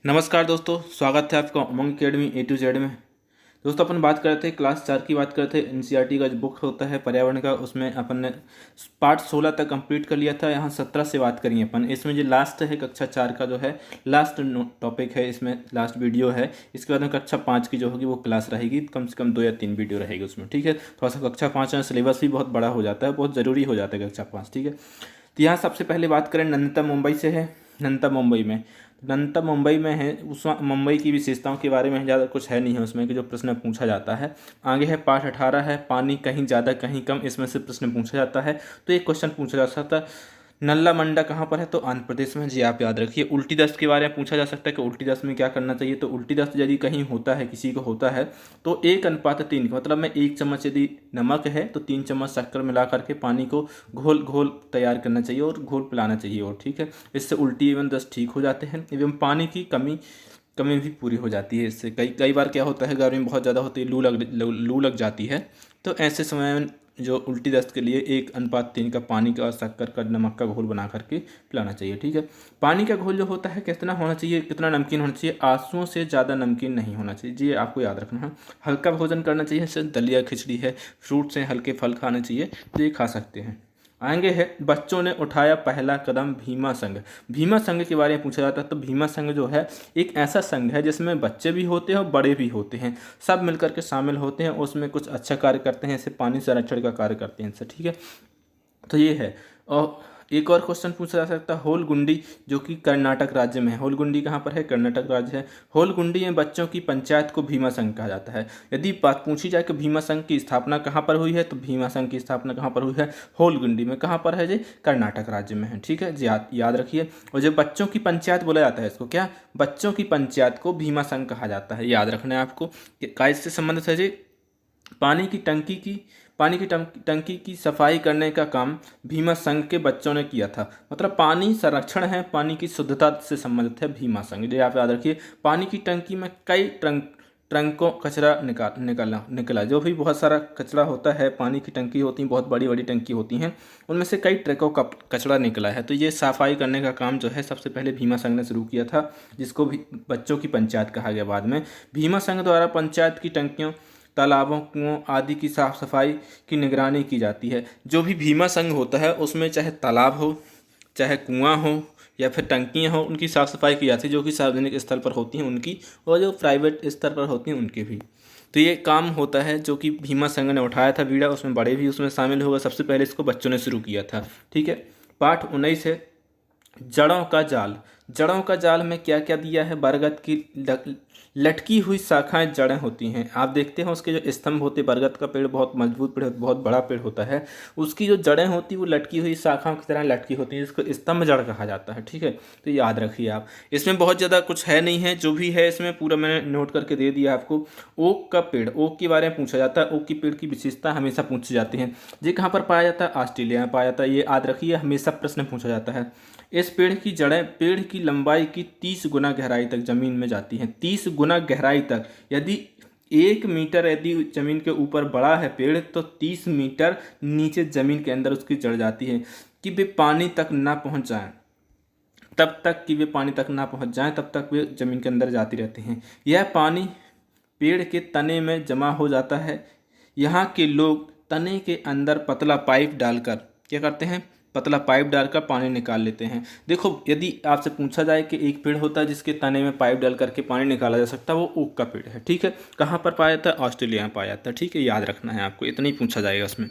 नमस्कार दोस्तों, स्वागत है आपका उमंग अकेडमी ए टू जेड में। दोस्तों अपन बात कर रहे थे क्लास 4 की बात कर रहे थे। एनसीईआरटी का जो बुक होता है पर्यावरण का, उसमें अपन ने पार्ट 16 तक कंप्लीट कर लिया था। यहाँ 17 से बात करेंगे अपन। इसमें जो लास्ट है कक्षा 4 का जो है लास्ट टॉपिक है, इसमें लास्ट वीडियो है। इसके बाद में कक्षा 5 की जो होगी वो क्लास रहेगी, कम से कम 2 या 3 वीडियो रहेगी उसमें। ठीक है, थोड़ा सा कक्षा 5 में सिलेबस भी बहुत बड़ा हो जाता है, बहुत ज़रूरी हो जाता है कक्षा 5। ठीक है, तो यहाँ सबसे पहले बात करें नन्नता मुंबई से है। नन्नता मुंबई में है, उस मुंबई की विशेषताओं के बारे में ज़्यादा कुछ है नहीं है उसमें कि जो प्रश्न पूछा जाता है। आगे है पाठ 18 है, पानी कहीं ज़्यादा कहीं कम, इसमें से प्रश्न पूछा जाता है। तो एक क्वेश्चन पूछा जा सकता है, नल्ला मंडा कहाँ पर है, तो आंध्र प्रदेश में। जी आप याद रखिए। उल्टी दस्त के बारे में पूछा जा सकता है कि उल्टी दस्त में क्या करना चाहिए, तो उल्टी दस्त यदि कहीं होता है, किसी को होता है, तो 1:3 मतलब में 1 चम्मच यदि नमक है तो 3 चम्मच शक्कर मिला करके पानी को घोल घोल तैयार करना चाहिए और घोल पिलाना चाहिए। और ठीक है, इससे उल्टी एवं दस्त ठीक हो जाते हैं, एवं पानी की कमी कमी भी पूरी हो जाती है। इससे कई कई बार क्या होता है, गर्मी बहुत ज़्यादा होती है, लू लग जाती है। तो ऐसे समय में जो उल्टी दस्त के लिए 1:3 का पानी का और शक्कर का नमक का घोल बना करके पिलाना चाहिए। ठीक है, पानी का घोल जो होता है कितना होना चाहिए, कितना नमकीन होना चाहिए, आंसुओं से ज़्यादा नमकीन नहीं होना चाहिए। जी आपको याद रखना है। हल्का भोजन करना चाहिए, जैसे दलिया खिचड़ी है, फ्रूट्स हैं, हल्के फल खाने चाहिए, तो ये खा सकते हैं। आगे है बच्चों ने उठाया पहला कदम, भीमा संघ। भीमा संघ के बारे में पूछा जाता है, तो भीमा संघ जो है एक ऐसा संघ है जिसमें बच्चे भी होते हैं और बड़े भी होते हैं, सब मिलकर के शामिल होते हैं, उसमें कुछ अच्छा कार्य करते हैं, जैसे पानी संरक्षण का कार्य करते हैं इससे। ठीक है, तो ये है। और एक और क्वेश्चन पूछा जा सकता है, होलगुंडी जो कि कर्नाटक राज्य में है। होलगुंडी कहाँ पर है, कर्नाटक राज्य है। होलगुंडी में बच्चों की पंचायत को भीमा संघ कहा जाता है। यदि बात पूछी जाए कि भीमा संघ की स्थापना कहाँ पर हुई है, तो भीमा संघ की स्थापना कहाँ पर हुई है, होलगुंडी में। कहाँ पर है जी, कर्नाटक राज्य में है। ठीक है जी, याद रखिए। और जो बच्चों की पंचायत बोला जाता है, इसको क्या, बच्चों की पंचायत को भीमा संघ कहा जाता है। याद रखना है आपको। क्या इससे संबंधित है जी, पानी की टंकी की टंकी की सफाई करने का काम भीमा संघ के बच्चों ने किया था। मतलब पानी संरक्षण है, पानी की शुद्धता से संबंधित है भीमा संघ। ये आप याद रखिए। पानी की टंकी में कई ट्रंकों कचरा निकला। जो भी बहुत सारा कचरा होता है, पानी की टंकी होती है, बहुत बड़ी बड़ी टंकी होती हैं, उनमें से कई ट्रकों का कचरा निकला है। तो ये सफाई करने का काम जो है सबसे पहले भीमा संघ ने शुरू किया था, जिसको भी बच्चों की पंचायत कहा गया बाद में। भीमा संघ द्वारा पंचायत की टंकियों, तालाबों, कुओं आदि की साफ सफाई की निगरानी की जाती है। जो भी भीमा संघ होता है उसमें चाहे तालाब हो, चाहे कुआं हो, या फिर टंकियां हो, उनकी साफ सफाई की जाती है, जो कि सार्वजनिक स्थल पर होती हैं उनकी, और जो प्राइवेट स्तर पर होती हैं उनकी भी। तो ये काम होता है जो कि भीमा संघ ने उठाया था बीड़ा, उसमें बड़े भी उसमें शामिल होगा। सबसे पहले इसको बच्चों ने शुरू किया था। ठीक है, पाठ 19 है, जड़ों का जाल। जड़ों का जाल में क्या क्या दिया है, बरगद की लटकी हुई शाखाएं जड़ें होती हैं। आप देखते हैं उसके जो स्तंभ होते हैं, बरगद का पेड़ बहुत मजबूत पेड़, बहुत बड़ा पेड़ होता है, उसकी जो जड़ें होती हैं वो लटकी हुई शाखाओं की तरह लटकी होती हैं, जिसको स्तंभ जड़ कहा जाता है। ठीक है, तो याद रखिए आप। इसमें बहुत ज़्यादा कुछ है नहीं है, जो भी है इसमें पूरा मैंने नोट करके दे दिया आपको। ओक का पेड़, ओक के बारे में पूछा जाता है। ओक की पेड़ की विशेषता हमेशा पूछी जाती हैं। ये कहाँ पर पाया जाता है, ऑस्ट्रेलिया में पाया जाता है। ये याद रखिए, हमेशा प्रश्न पूछा जाता है। इस पेड़ की जड़ें पेड़ की लंबाई की 30 गुना गहराई तक जमीन में जाती हैं। 30 गुना गहराई तक। यदि 1 मीटर यदि जमीन के ऊपर बड़ा है पेड़, तो 30 मीटर नीचे जमीन के अंदर उसकी जड़ जाती है, कि वे पानी तक ना पहुंच जाएं। तब तक कि वे पानी तक ना पहुंच जाएं, तब तक वे जमीन के अंदर जाती रहती हैं। यह पानी पेड़ के तने में जमा हो जाता है। यहाँ के लोग तने के अंदर पतला पाइप डालकर क्या करते हैं, पतला पाइप डालकर पानी निकाल लेते हैं। देखो, यदि आपसे पूछा जाए कि एक पेड़ होता है जिसके तने में पाइप डाल करके पानी निकाला जा सकता है, वो ओक का पेड़ है। ठीक है, कहाँ पर पाया जाता है, ऑस्ट्रेलिया में पाया जाता है। ठीक है, याद रखना है आपको, इतना ही पूछा जाएगा इसमें।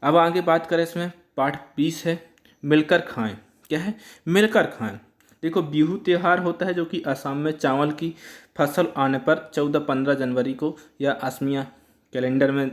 अब आगे बात करें, इसमें पाठ 20 है, मिलकर खाएं। क्या है, मिलकर खाएं। देखो, बिहू त्यौहार होता है जो कि असम में चावल की फसल आने पर 14-15 जनवरी को, या असमिया कैलेंडर में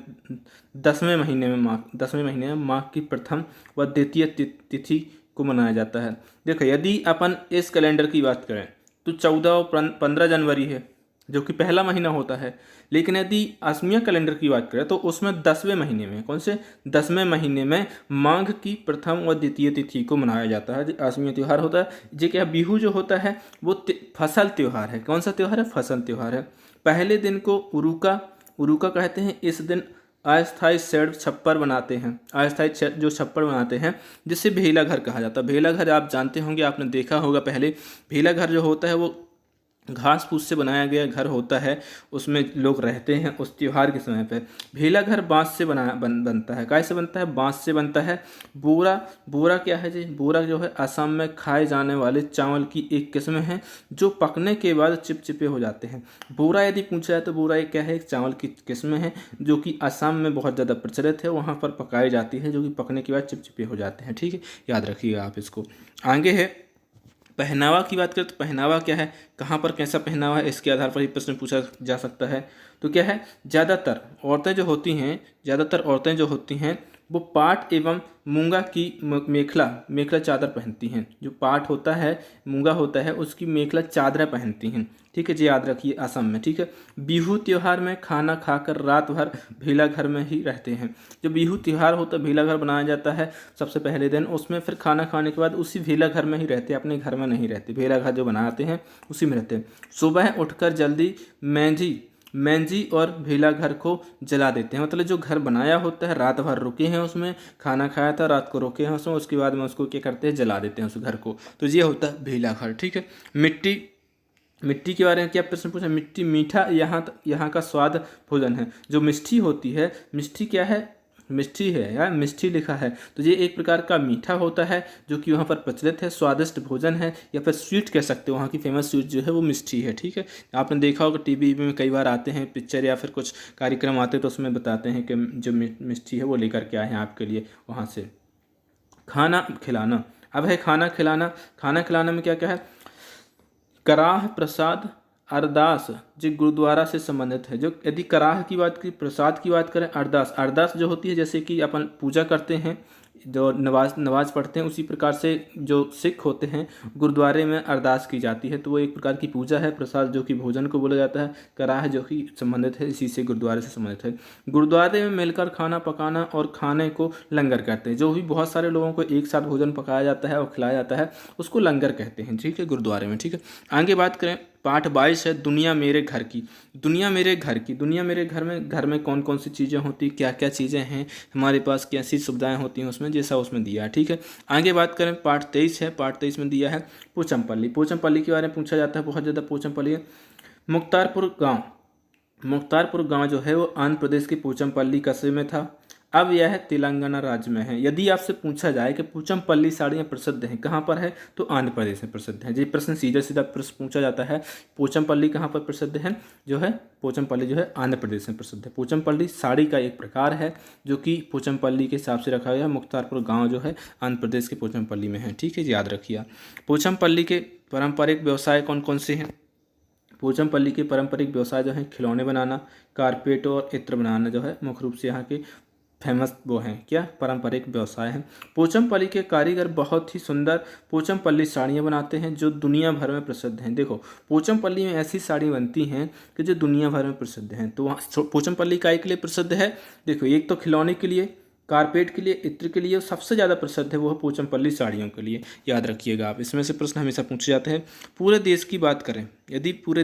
10वें महीने में माघ की प्रथम व द्वितीय तिथि को मनाया जाता है। देखो, यदि अपन इस कैलेंडर की बात करें तो 14 और 15 जनवरी है, जो कि पहला महीना होता है। लेकिन यदि असमिया कैलेंडर की बात करें तो उसमें 10वें महीने में, कौन से 10वें महीने में माघ की प्रथम व द्वितीय तिथि को मनाया जाता है। असमिया त्यौहार होता है। जो क्या, बिहू जो होता है वो फसल त्यौहार है। कौन सा त्यौहार है, फसल त्यौहार है। पहले दिन को उरुका कहते हैं। इस दिन अस्थायी शेड छप्पर बनाते हैं, अस्थायी जो छप्पर बनाते हैं, जिससे भेला घर कहा जाता है। भेला घर आप जानते होंगे, आपने देखा होगा पहले। भेला घर जो होता है वो घास फूस से बनाया गया घर होता है, उसमें लोग रहते हैं उस त्योहार के समय पे। भेला घर बांस से बनता है। काय से बनता है? बांस से बनता है। बोरा, बोरा क्या है जी? बोरा जो है असम में खाए जाने वाले चावल की एक किस्म है जो पकने के बाद चिपचिपे हो जाते हैं। बोरा यदि पूछा जाए तो बोरा एक क्या है? एक चावल की किस्म है जो कि असम में बहुत ज़्यादा प्रचलित है, वहाँ पर पकाई जाती है, जो कि पकने के बाद चिपचिपे हो जाते हैं। ठीक है, याद रखिएगा आप इसको। आगे है पहनावा की बात करें तो पहनावा क्या है, कहाँ पर कैसा पहनावा है, इसके आधार पर ही प्रश्न पूछा जा सकता है। तो क्या है, ज़्यादातर औरतें जो होती हैं, ज़्यादातर औरतें जो होती हैं वो पाट एवं मूंगा की मेखला चादर पहनती हैं। जो पाट होता है, मूंगा होता है, उसकी मेखला चादरें पहनती हैं। ठीक है जी, याद रखिए असम में। ठीक है, बिहू त्योहार में खाना खाकर रात भर भेला घर में ही रहते हैं। जो बिहू त्योहार होता है, भेला घर बनाया जाता है सबसे पहले दिन, उसमें फिर खाना खाने के बाद उसी भेला घर में ही रहते हैं, अपने घर में नहीं रहते। भेला घर जो बनाते हैं उसी में रहते हैं। सुबह उठकर जल्दी मेंजी और भेला घर को जला देते हैं। मतलब जो घर बनाया होता है, रात भर रुके हैं उसमें, खाना खाया था, रात को रुके हैं उसमें, उसके बाद में उसको क्या करते हैं? जला देते हैं उस घर को। तो ये होता है भेला घर। ठीक है, मिट्टी के बारे में क्या प्रश्न पूछा? मिट्टी मीठा यहाँ का स्वाद भोजन है। जो मिष्टी होती है, मिष्टी क्या है? मिष्टी है यार, मिष्टी लिखा है, तो ये एक प्रकार का मीठा होता है जो कि वहाँ पर प्रचलित है, स्वादिष्ट भोजन है, या फिर स्वीट कह सकते हो। वहाँ की फेमस स्वीट जो है वो मिष्टी है। ठीक है, आपने देखा होगा टीवी में कई बार आते हैं पिक्चर या फिर कुछ कार्यक्रम आते हैं तो उसमें बताते हैं कि जो मिष्टी है वो लेकर के आए हैं आपके लिए वहाँ से। खाना खिलाना, अब है खाना खिलाना। खाना खिलाना में क्या क्या है? कराह, प्रसाद, अरदास जो गुरुद्वारा से संबंधित है। जो यदि कराह की बात करें, प्रसाद की बात करें, अरदास जो होती है, जैसे कि अपन पूजा करते हैं, जो नमाज पढ़ते हैं, उसी प्रकार से जो सिख होते हैं गुरुद्वारे में अरदास की जाती है, तो वो एक प्रकार की पूजा है। प्रसाद जो कि भोजन को बोला जाता है। कराह जो कि संबंधित है इसी से, गुरुद्वारे से संबंधित है। गुरुद्वारे में मिलकर खाना पकाना और खाने को लंगर कहते हैं। जो भी बहुत सारे लोगों को एक साथ भोजन पकाया जाता है और खिलाया जाता है उसको लंगर कहते हैं। ठीक है, गुरुद्वारे में। ठीक है, आगे बात करें, पाठ 22 है दुनिया मेरे घर की। दुनिया मेरे घर की, दुनिया मेरे घर में कौन कौन सी चीज़ें होती, क्या क्या चीज़ें हैं हमारे पास, कैसी सुविधाएं होती हैं उसमें, जैसा उसमें दिया है। ठीक है, आगे बात करें, पाठ 23 है। पाठ 23 में दिया है पोचमपल्ली। पोचमपल्ली के बारे में पूछा जाता है बहुत ज़्यादा। पोचमपल्ली मुख्तारपुर गांव जो है वो आंध्र प्रदेश के पोचमपल्ली कस्बे में था। अब यह तेलंगाना राज्य में है। यदि आपसे पूछा जाए कि पोचमपल्ली साड़ियाँ प्रसिद्ध हैं, कहाँ पर है, तो आंध्र प्रदेश में प्रसिद्ध है। ये प्रश्न सीधा सीधा प्रश्न पूछा जाता है, पोचमपल्ली कहाँ पर प्रसिद्ध है, जो है पोचमपल्ली जो है आंध्र प्रदेश में प्रसिद्ध है। पोचमपल्ली साड़ी का एक प्रकार है जो कि पोचमपल्ली के हिसाब से रखा गया है। मुख्तारपुर गाँव जो है आंध्र प्रदेश के पोचमपल्ली में है। ठीक है, याद रखिए। पोचमपल्ली के पारंपरिक व्यवसाय कौन कौन से हैं? पोचमपल्ली के पारंपरिक व्यवसाय जो हैं खिलौने बनाना, कारपेट और इत्र बनाना जो है मुख्य रूप से यहाँ के फेमस वो हैं, क्या पारंपरिक व्यवसाय हैं। पोचमपल्ली के कारीगर बहुत ही सुंदर पोचमपल्ली साड़ियाँ बनाते हैं जो दुनिया भर में प्रसिद्ध हैं। देखो, पोचमपल्ली में ऐसी साड़ी बनती हैं कि जो दुनिया भर में प्रसिद्ध हैं। तो वहाँ पोचमपल्ली काय के लिए प्रसिद्ध है? देखो, एक तो खिलौने के लिए, कारपेट के लिए, इत्र के लिए, सबसे ज़्यादा प्रसिद्ध है वो पोचमपल्ली साड़ियों के लिए। याद रखिएगा आप, इसमें से प्रश्न हमेशा पूछे जाते हैं। पूरे देश की बात करें, यदि पूरे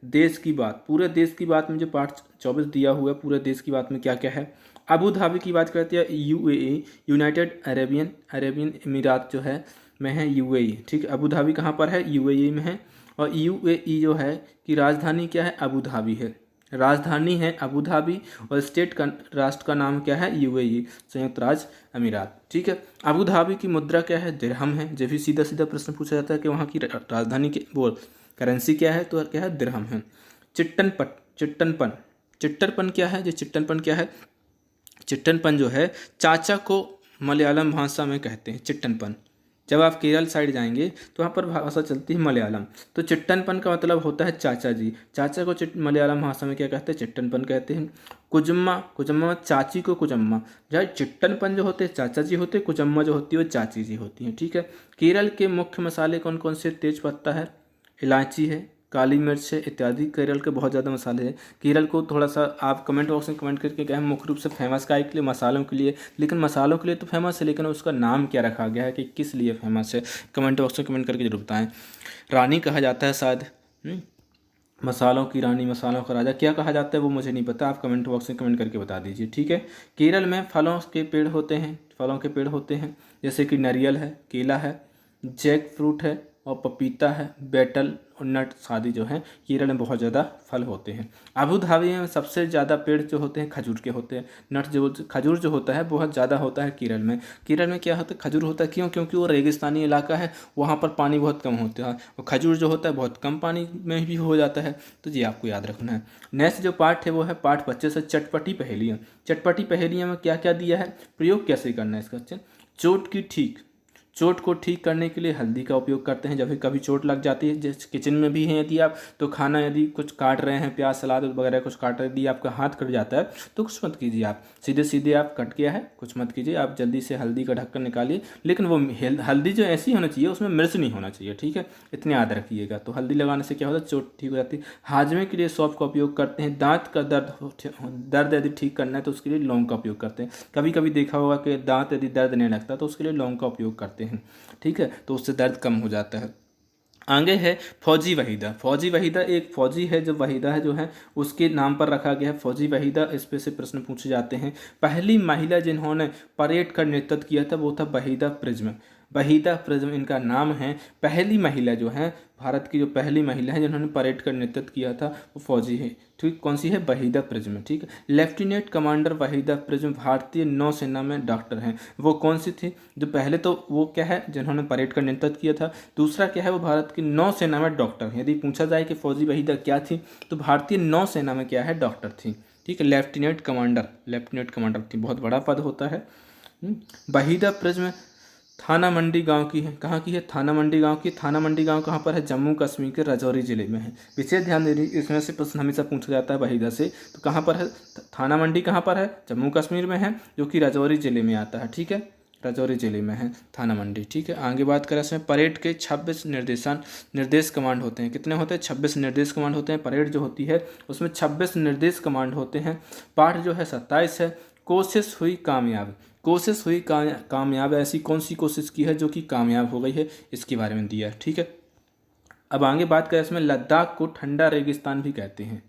देश की बात में जो पाठ 24 दिया हुआ है, पूरे देश की बात में क्या क्या है? अबू धाबी की बात करते हैं, यूएई, यूनाइटेड अरेबियन अमीरात जो है में है यूएई। ठीक है, अबू धाबी कहाँ पर है? यूएई में है। और यूएई जो है कि राजधानी क्या है? अबू धाबी है। राजधानी है अबू धाबी और स्टेट का, राष्ट्र का नाम क्या है? यूएई, संयुक्त राज्य अमीरात। ठीक है, अबू धाबी की मुद्रा क्या है? दिरहम है। जब भी सीधा सीधा प्रश्न पूछा जाता है कि वहाँ की राजधानी की वो करेंसी क्या है, तो क्या है? दिरहम है। चिट्टनपन क्या है? जो चिट्टनपन क्या है? चिट्टनपन जो है चाचा को मलयालम भाषा में कहते हैं चिट्टनपन। जब आप केरल साइड जाएंगे तो वहाँ पर भाषा चलती है मलयालम। तो चिट्टनपन का मतलब होता है चाचा जी। चाचा को मलयालम भाषा में क्या कहते हैं? चिट्टनपन कहते हैं। कुजम्मा चाची को कुजम्मा। जहाँ चिट्टनपन जो होते हैं चाचा जी होते हैं, कुजम्मा जो होती है वो चाची जी होती हैं। ठीक है, केरल के मुख्य मसाले कौन कौन से? तेज पत्ता है, इलायची है, काली मिर्च है इत्यादि। केरल के बहुत ज़्यादा मसाले हैं। केरल को थोड़ा सा आप कमेंट बॉक्स में कमेंट करके कहें मुख्य रूप से फेमस काय के लिए? मसालों के लिए। लेकिन मसालों के लिए तो फेमस है, लेकिन उसका नाम क्या रखा गया है कि किस लिए फेमस है? कमेंट बॉक्स में कमेंट करके जरूर बताएं। रानी कहा जाता है शायद, मसालों की रानी, मसालों का राजा, क्या कहा जाता है वो मुझे नहीं पता, आप कमेंट बॉक्स में कमेंट करके बता दीजिए। ठीक है, केरल में फलों के पेड़ होते हैं, जैसे कि नारियल है, केला है, जैक फ्रूट है और पपीता है, बेटल नट आदि जो है केरल में बहुत ज़्यादा फल होते हैं। अबू धाबी में सबसे ज़्यादा पेड़ जो होते हैं खजूर के होते हैं। नट जो खजूर जो होता है बहुत ज़्यादा होता है केरल में। केरल में क्या होता है, खजूर होता है, क्यों? क्योंकि वो रेगिस्तानी इलाका है, वहाँ पर पानी बहुत कम होता है और खजूर जो होता है बहुत कम पानी में भी हो जाता है। तो ये आपको याद रखना है। नेक्स्ट जो पार्ट है वो है पार्ट 25 से चटपटी पहेलियाँ। चटपटी पहेलियाँ में क्या क्या दिया है, प्रयोग कैसे करना है इसका। चोट को ठीक करने के लिए हल्दी का उपयोग करते हैं। जब भी कभी चोट लग जाती है, जैसे किचन में भी हैं यदि आप, तो खाना यदि कुछ काट रहे हैं, प्याज सलाद वगैरह कुछ काट रहे हैं, यदि आपका हाथ कट जाता है तो कुछ मत कीजिए, आप सीधे सीधे आप कट गया है कुछ मत कीजिए, आप जल्दी से हल्दी का ढक्कन निकालिए। लेकिन वो हल्दी जो ऐसी होना चाहिए उसमें मिर्च नहीं होना चाहिए, ठीक है, इतने याद रखिएगा। तो हल्दी लगाने से क्या होता है, चोट ठीक हो जाती है। हाजमे के लिए सौंफ का उपयोग करते हैं। दांत का दर्द यदि ठीक करना है तो उसके लिए लौंग का उपयोग करते हैं। कभी कभी देखा होगा कि दांत यदि दर्द नहीं लगता तो उसके लिए लौंग का उपयोग करते हैं, ठीक है, तो उससे दर्द कम हो जाता है। आगे है फौजी वहीदा। फौजी वहीदा एक फौजी है, जो वहीदा है जो है उसके नाम पर रखा गया है फौजी वहीदा। इस पे से प्रश्न पूछे जाते हैं। पहली महिला जिन्होंने परेड का नेतृत्व किया था वो था वहीदा प्रिज्म। वहीदा प्रिज्म इनका नाम है। पहली महिला जो है, भारत की जो पहली महिला है जिन्होंने परेड का नेतृत्व किया था वो फौजी है, ठीक, कौन सी है, वहीदा प्रिज्म, ठीक है। लेफ्टिनेंट कमांडर वहीदा प्रिज्म भारतीय नौसेना में डॉक्टर हैं। वो कौन सी थी, जो पहले तो वो क्या है जिन्होंने परेड का नेतृत्व किया था, दूसरा क्या है वो भारत की नौसेना में डॉक्टर हैं। यदि पूछा जाए कि फौजी वहीदा क्या थी तो भारतीय नौसेना में क्या है, डॉक्टर थी, ठीक है। लेफ्टिनेंट कमांडर थी, बहुत बड़ा पद होता है। वहीदा प्रिज्म थाना मंडी गांव की है। कहाँ की है, थाना मंडी गांव की। थाना मंडी गांव कहाँ पर है, जम्मू कश्मीर के राजौरी जिले में है। विशेष ध्यान दे दीजिए, इसमें से प्रश्न हमेशा पूछा जाता है वहीदा से। तो कहाँ पर है, थाना मंडी कहाँ पर है, जम्मू कश्मीर में है, जो कि राजौरी जिले में आता है, ठीक है, राजौरी जिले में है थाना मंडी, ठीक है। आगे बात करें इसमें परेड के 26 निर्देश कमांड होते हैं। कितने होते हैं, 26 निर्देश कमांड होते हैं। परेड जो होती है उसमें 26 निर्देश कमांड होते हैं। पाठ जो है 27 है। कोशिश हुई कामयाब। ऐसी कौन सी कोशिश की है जो कि कामयाब हो गई है, इसके बारे में दिया है, ठीक है। अब आगे बात करें इसमें, लद्दाख को ठंडा रेगिस्तान भी कहते हैं।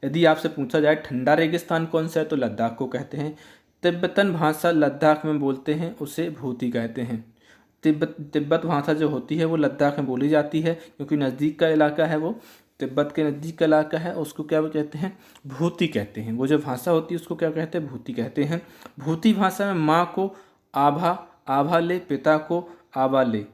यदि आपसे पूछा जाए ठंडा रेगिस्तान कौन सा है तो लद्दाख को कहते हैं। तिब्बतन भाषा लद्दाख में बोलते हैं, उसे भूती कहते हैं। तिब्बत भाषा जो होती है वो लद्दाख में बोली जाती है, क्योंकि नज़दीक का इलाका है, वो तिब्बत के नज़दीक का इलाका है, उसको क्या कहते हैं, भूती कहते हैं। वो जो भाषा होती है उसको क्या कहते हैं, भूती कहते हैं। भूती भाषा में माँ को आभा ले, पिता को आभा ले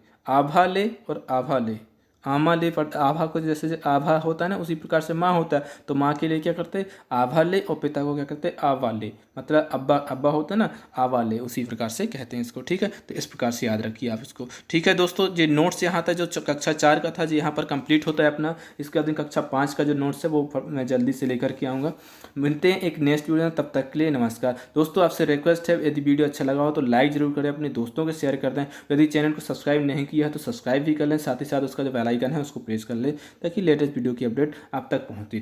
और आभा ले, आमा ले, पर आभा को जैसे आभा होता है ना उसी प्रकार से माँ होता है, तो माँ के लिए क्या करते हैं, आभा ले, और पिता को क्या करते हैं, आवा ले, मतलब अब्बा होता है ना, आवा ले, उसी प्रकार से कहते हैं इसको, ठीक है। तो इस प्रकार से याद रखिए आप इसको, ठीक है दोस्तों। ये नोट्स यहाँ था जो कक्षा 4 का था, जो यहाँ पर कंप्लीट होता है अपना। इसके बाद कक्षा 5 का जो नोट्स है वो मैं जल्दी से लेकर के आऊँगा। मिलते हैं एक नेक्स्ट वीडियो में, तब तक के लिए नमस्कार दोस्तों। आपसे रिक्वेस्ट है, यदि वीडियो अच्छा लगा हो तो लाइक जरूर करें, अपने दोस्तों के शेयर कर दें। यदि चैनल को सब्सक्राइब नहीं किया है तो सब्सक्राइब भी कर लें, साथ ही साथ उसका जो बेल आइकन है उसको प्रेस कर लें, ताकि लेटेस्ट वीडियो की अपडेट आप तक पहुँचती रहे।